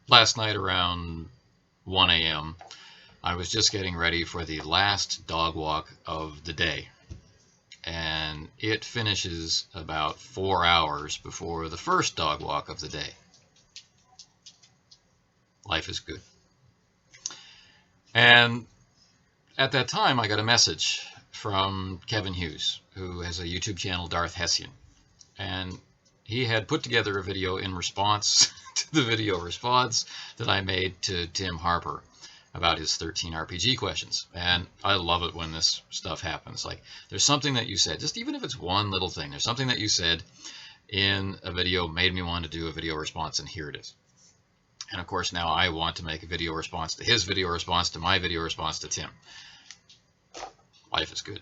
last night around 1 a.m., I was just getting ready for the last dog walk of the day. And it finishes about 4 hours before the first dog walk of the day. Life is good. And at that time, I got a message from Kevin Hughes, who has a YouTube channel, Darth Hessian. And he had put together a video in response to the video response that I made to Tim Harper about his 13 RPG questions. And I love it when this stuff happens. Like, there's something that you said, just even if it's one little thing, there's something that you said in a video made me want to do a video response, and here it is. And of course, now I want to make a video response to his video response to my video response to Tim. Life is good.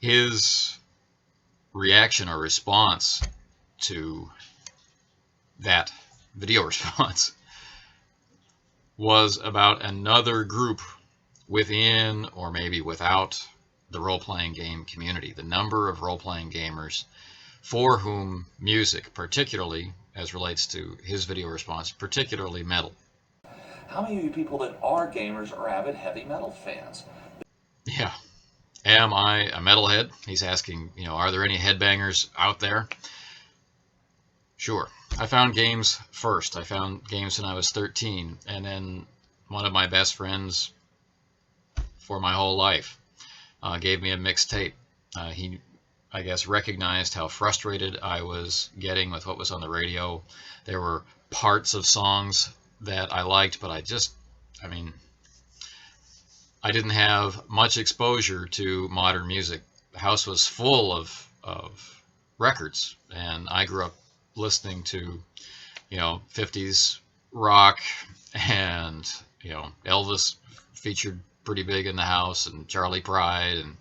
His reaction or response to that video response was about another group within or maybe without the role-playing game community, the number of role-playing gamers for whom music, particularly as relates to his video response, particularly metal. How many of you people that are gamers are avid heavy metal fans? Yeah. Am I a metalhead? He's asking, are there any headbangers out there? Sure. I found games first. I found games when I was 13, and then one of my best friends for my whole life gave me a mixtape. He, I guess, recognized how frustrated I was getting with what was on the radio. There were parts of songs that I liked, but I didn't have much exposure to modern music. The house was full of records, and I grew up listening to, 50s rock, and, Elvis featured pretty big in the house, and Charlie Pride, and,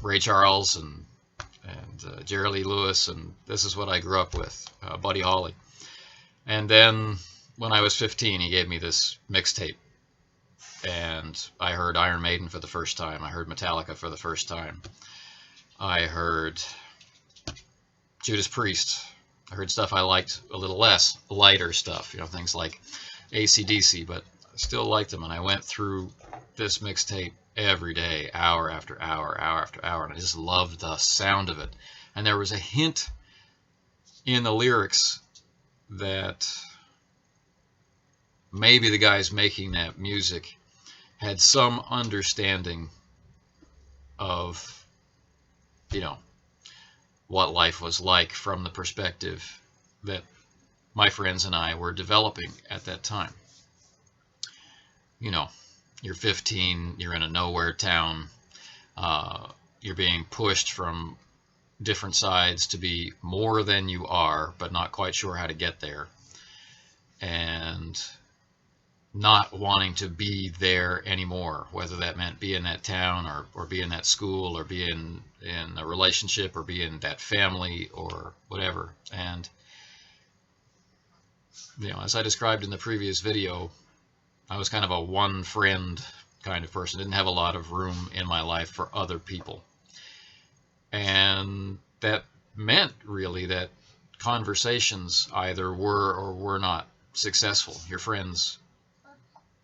Ray Charles, and Jerry Lee Lewis, and this is what I grew up with, Buddy Holly. And then when I was 15, he gave me this mixtape, and I heard Iron Maiden for the first time. I heard Metallica for the first time. I heard Judas Priest. I heard stuff I liked a little less, lighter stuff, things like AC/DC, but I still liked them, and I went through this mixtape every day, hour after hour, hour after hour, and I just loved the sound of it. And there was a hint in the lyrics that maybe the guys making that music had some understanding of, what life was like from the perspective that my friends and I were developing at that time. You're 15, you're in a nowhere town, you're being pushed from different sides to be more than you are, but not quite sure how to get there, and not wanting to be there anymore, whether that meant be in that town or be in that school or be in a relationship or be in that family or whatever. And, as I described in the previous video, I was kind of a one friend kind of person. Didn't have a lot of room in my life for other people. And that meant really that conversations either were or were not successful. Your friends,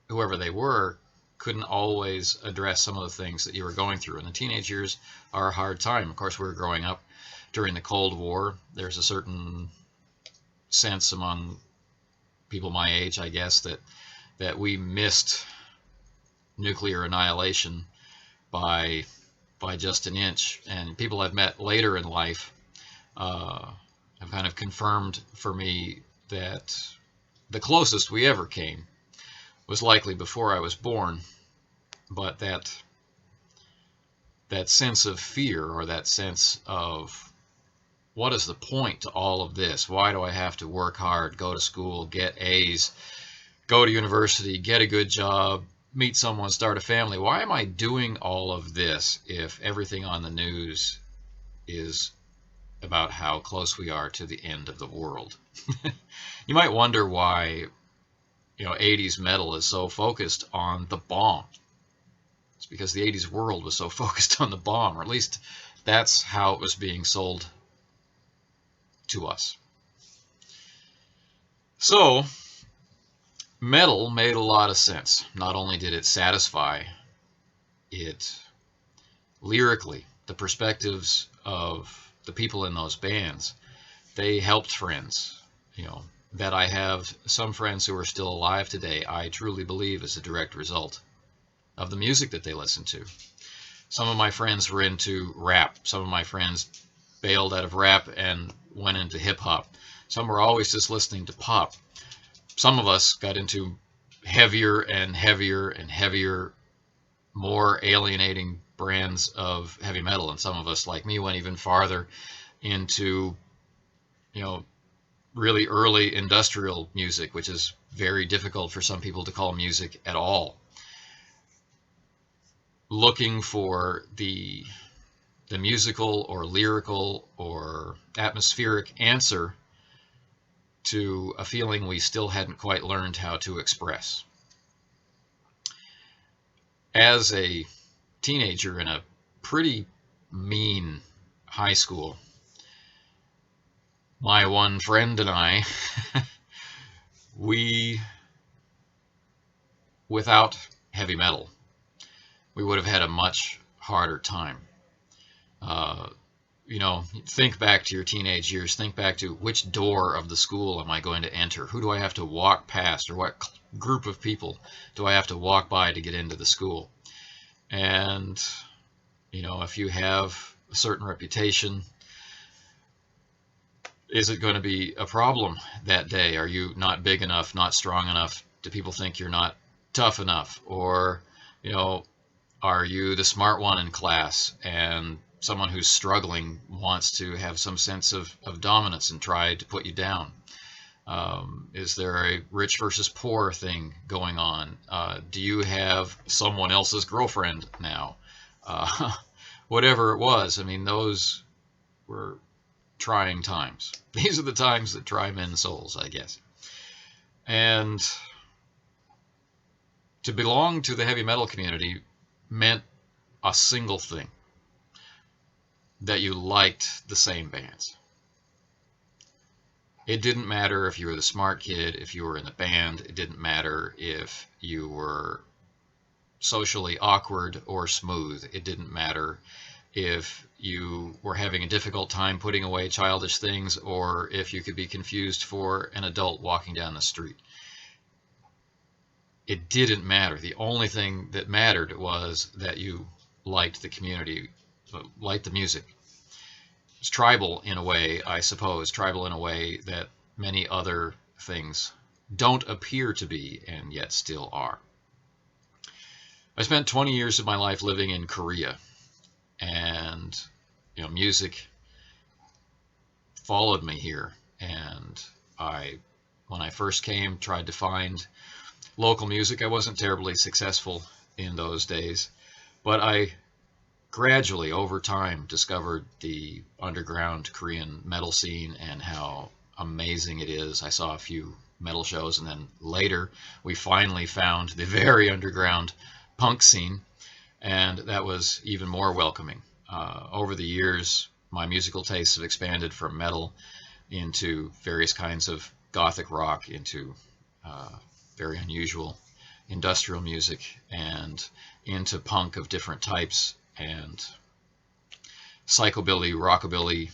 whoever they were, couldn't always address some of the things that you were going through. And the teenage years are a hard time. Of course, we were growing up during the Cold War. There's a certain sense among people my age, I guess, that we missed nuclear annihilation by just an inch. And people I've met later in life have kind of confirmed for me that the closest we ever came was likely before I was born, but that sense of fear, or that sense of what is the point to all of this? Why do I have to work hard, go to school, get A's, go to university, get a good job, meet someone, start a family? Why am I doing all of this if everything on the news is about how close we are to the end of the world? You might wonder why 80s metal is so focused on the bomb. It's because the 80s world was so focused on the bomb, or at least that's how it was being sold to us. So metal made a lot of sense. Not only did it satisfy, it lyrically, the perspectives of the people in those bands, they helped friends. You know, that I have some friends who are still alive today, I truly believe is a direct result of the music that they listen to. Some of my friends were into rap. Some of my friends bailed out of rap and went into hip hop. Some were always just listening to pop. Some of us got into heavier and heavier and heavier, more alienating brands of heavy metal, and some of us, like me, went even farther into, you know, really early industrial music, which is very difficult for some people to call music at all. Looking for the musical or lyrical or atmospheric answer to a feeling we still hadn't quite learned how to express. As a teenager in a pretty mean high school, my one friend and I, we, without heavy metal, we would have had a much harder time. Uh, you know, think back to your teenage years. Think back to which door of the school am I going to enter? Who do I have to walk past, or what group of people do I have to walk by to get into the school? And, you know, if you have a certain reputation, is it going to be a problem that day? Are you not big enough, not strong enough? Do people think you're not tough enough? Or, you know, are you the smart one in class and someone who's struggling wants to have some sense of dominance and try to put you down? Is there a rich versus poor thing going on? Do you have someone else's girlfriend now? Whatever it was, I mean, those were trying times. These are the times that try men's souls, I guess. And to belong to the heavy metal community meant a single thing: that you liked the same bands. It didn't matter if you were the smart kid, if you were in the band. It didn't matter if you were socially awkward or smooth. It didn't matter if you were having a difficult time putting away childish things, or if you could be confused for an adult walking down the street. It didn't matter. The only thing that mattered was that you liked the community, liked the music. It's tribal in a way, I suppose, tribal in a way that many other things don't appear to be and yet still are. I spent 20 years of my life living in Korea, and you know, music followed me here. And when I first came, tried to find local music. I wasn't terribly successful in those days, but I gradually, over time, discovered the underground Korean metal scene and how amazing it is. I saw a few metal shows, and then later we finally found the very underground punk scene, and that was even more welcoming. Over the years, my musical tastes have expanded from metal into various kinds of gothic rock, into very unusual industrial music, and into punk of different types, and psychobilly, rockabilly,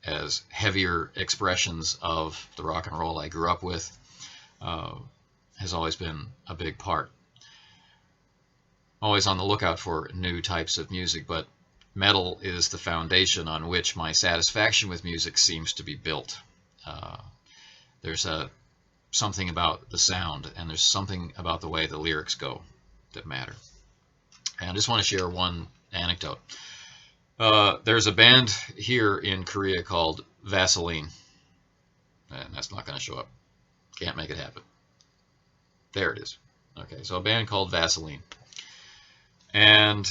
as heavier expressions of the rock and roll I grew up with, has always been a big part. Always on the lookout for new types of music, but metal is the foundation on which my satisfaction with music seems to be built. There's something about the sound, and there's something about the way the lyrics go that matter. And I just want to share one anecdote. There's a band here in Korea called Vassline, and that's not going to show up. Can't make it happen. There it is. Okay, so a band called Vassline, and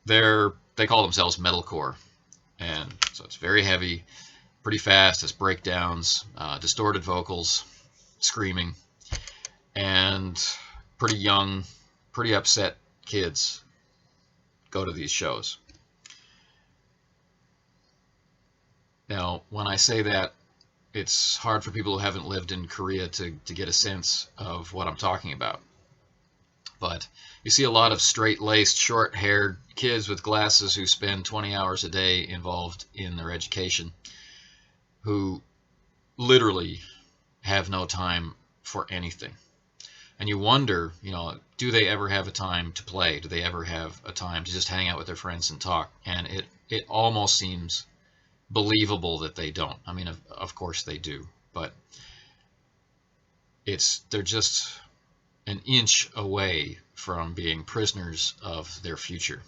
they call themselves metalcore, and so it's very heavy, pretty fast. It's breakdowns, distorted vocals, screaming, and pretty young, pretty upset kids go to these shows. Now, when I say that, it's hard for people who haven't lived in Korea to get a sense of what I'm talking about. But you see a lot of straight-laced, short-haired kids with glasses who spend 20 hours a day involved in their education, who literally have no time for anything. And you wonder, do they ever have a time to play? Do they ever have a time to just hang out with their friends and talk? And it almost seems believable that they don't. I mean, of course they do, but they're just an inch away from being prisoners of their future.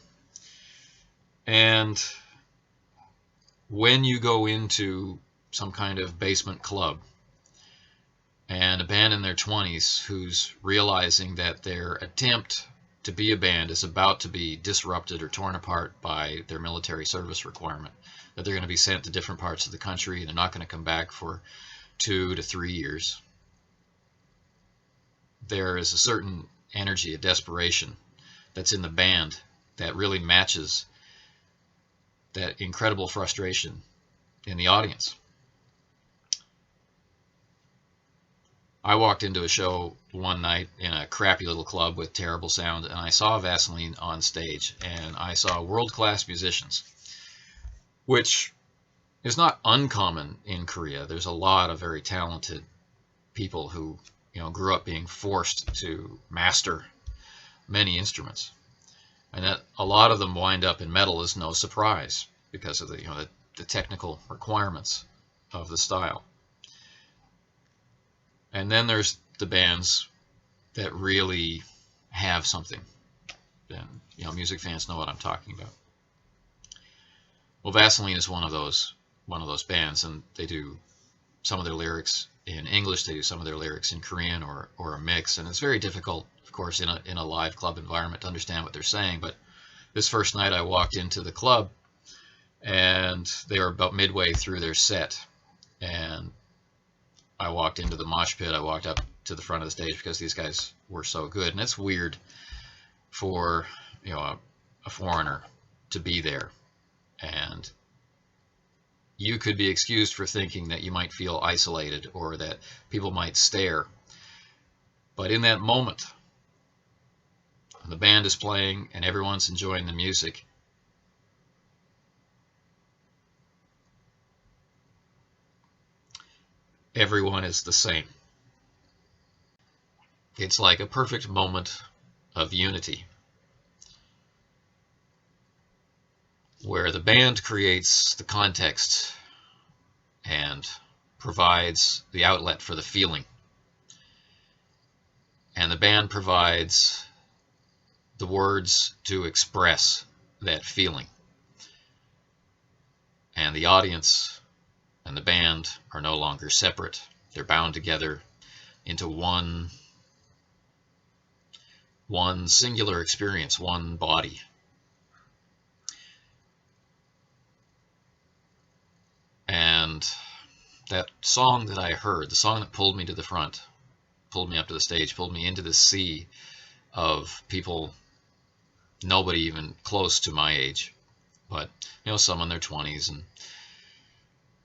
And when you go into some kind of basement club and a band in their 20s who's realizing that their attempt to be a band is about to be disrupted or torn apart by their military service requirement, that they're going to be sent to different parts of the country and they're not going to come back for 2 to 3 years, there is a certain energy, a desperation that's in the band that really matches that incredible frustration in the audience. I walked into a show one night in a crappy little club with terrible sound, and I saw Vassline on stage, and I saw world-class musicians, which is not uncommon in Korea. There's a lot of very talented people who, grew up being forced to master many instruments, and that a lot of them wind up in metal is no surprise because of the technical requirements of the style. And then there's the bands that really have something. And music fans know what I'm talking about. Well, Vassline is one of those bands, and they do some of their lyrics in English, they do some of their lyrics in Korean or a mix, and it's very difficult, of course, in a live club environment to understand what they're saying. But this first night I walked into the club, and they were about midway through their set, and I walked into the mosh pit. I walked up to the front of the stage because these guys were so good, and it's weird for a foreigner to be there, and you could be excused for thinking that you might feel isolated or that people might stare. But in that moment, when the band is playing and everyone's enjoying the music, everyone is the same. It's like a perfect moment of unity, where the band creates the context and provides the outlet for the feeling, and the band provides the words to express that feeling, and the audience and the band are no longer separate. They're bound together into one singular experience, one body. And that song that I heard, the song that pulled me to the front, pulled me up to the stage, pulled me into the sea of people, nobody even close to my age, but some in their 20s and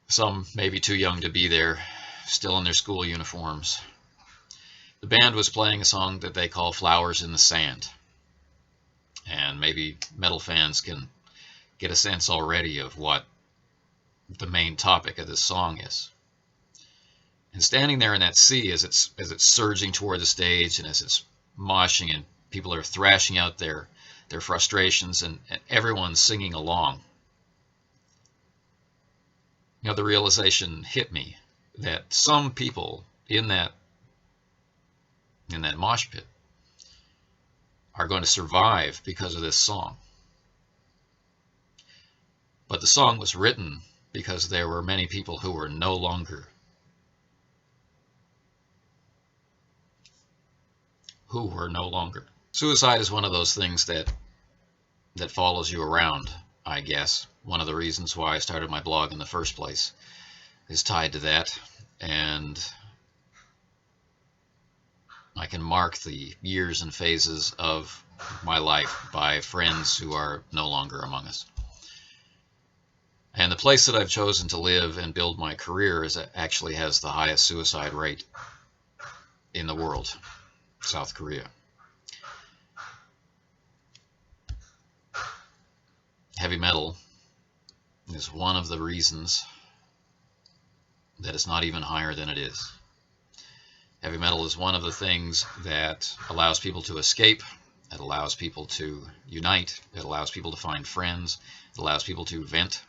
some maybe too young to be there, still in their school uniforms. The band was playing a song that they call Flowers in the Sand, and maybe metal fans can get a sense already of what the main topic of this song is. And standing there in that sea as it's surging toward the stage and as it's moshing and people are thrashing out their frustrations and everyone's singing along, the realization hit me that some people in that mosh pit are going to survive because of this song. But the song was written because there were many people who were no longer Suicide is one of those things that follows you around, I guess. One of the reasons why I started my blog in the first place is tied to that, and I can mark the years and phases of my life by friends who are no longer among us. And the place that I've chosen to live and build my career actually has the highest suicide rate in the world, South Korea. Heavy metal is one of the reasons that it's not even higher than it is. Heavy metal is one of the things that allows people to escape. It allows people to unite. It allows people to find friends. It allows people to vent.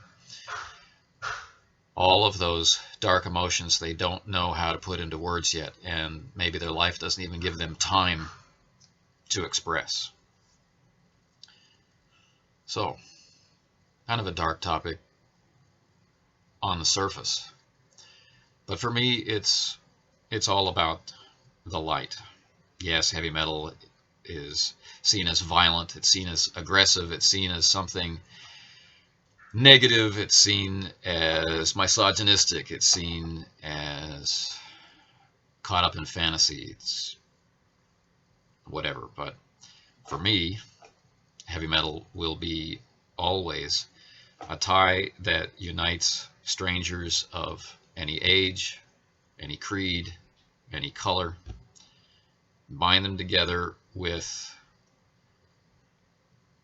All of those dark emotions they don't know how to put into words yet, and maybe their life doesn't even give them time to express. So, kind of a dark topic on the surface. But for me, it's all about the light. Yes, heavy metal is seen as violent, it's seen as aggressive, it's seen as something negative, it's seen as misogynistic, it's seen as caught up in fantasy, it's whatever. But for me, heavy metal will be always a tie that unites strangers of any age, any creed, any color, bind them together with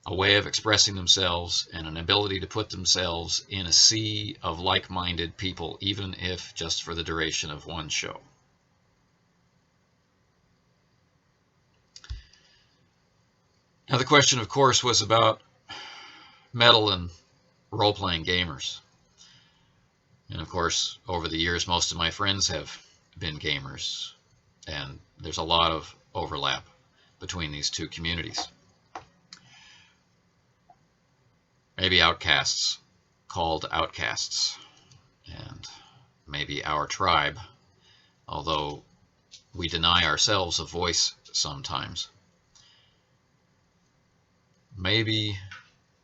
a way of expressing themselves and an ability to put themselves in a sea of like-minded people, even if just for the duration of one show. Now, the question, of course, was about metal and role-playing gamers. And of course, over the years, most of my friends have been gamers, and there's a lot of overlap between these two communities. Maybe outcasts called outcasts, and maybe our tribe, although we deny ourselves a voice sometimes. Maybe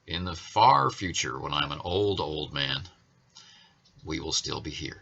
in the far future, when I'm an old man, we will still be here.